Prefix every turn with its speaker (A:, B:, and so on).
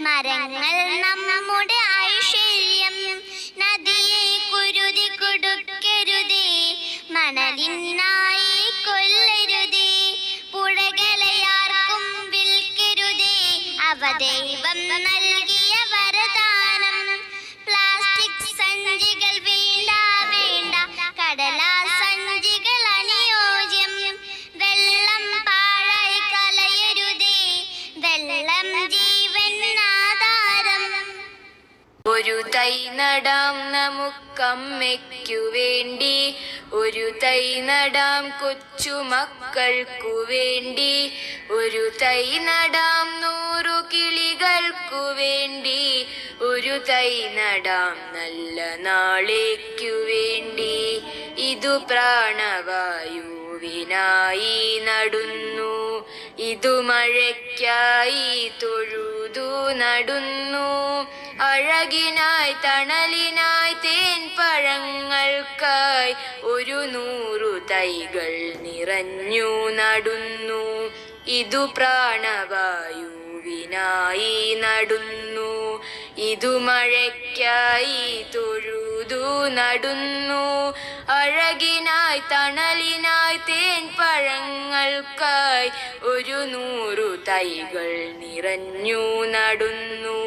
A: മരങ്ങൾ നമ്മുടെ ഐശ്വര്യം, നദിയെ കുരുതി കൊടുക്കരുതേ, മണലിനായി കൊല്ലരുതേ, പുഴകളെയാർക്കും വിൽക്കരുതേ, അവ ദൈവം നൽകിയ വരദാനം. പ്ലാസ്റ്റിക് സഞ്ചികൾ വേണ്ട വേണ്ട, കടലാസ് സഞ്ചികൾ അനുയോജ്യം. വെള്ളം പാഴായി കളയരുതേ, വെള്ളം ജീവൻ ആധാരം.
B: ഒരു തൈ നടാം നമുക്കമ്മയ്ക്കു വേണ്ടി, ഒരു തൈ നടാം കൊച്ചുമക്കൾക്കു വേണ്ടി, ഒരു തൈ നടാം 100 കിളികൾക്കു വേണ്ടി, ഒരു തൈ നടാം നല്ല നാളേക്കു വേണ്ടി. ഇതു പ്രാണവായുവിനായി നടുന്നു, ഇതു മഴയ്ക്കായി തൊഴുതു നടുന്നു, അഴകിനായി തണലിനായി തേൻ പഴങ്ങൾക്കായി 100 തൈകൾ നിറഞ്ഞു നടുന്നു. ഇതു പ്രാണവായുവിനായി നടുന്നു, ഇതു മഴയ്ക്കായി തൊഴുതു നടുന്നു, അഴകിനായി തണലിനായി തേൻ പഴങ്ങൾക്കായി 100 തൈകൾ നിറഞ്ഞു നടുന്നു.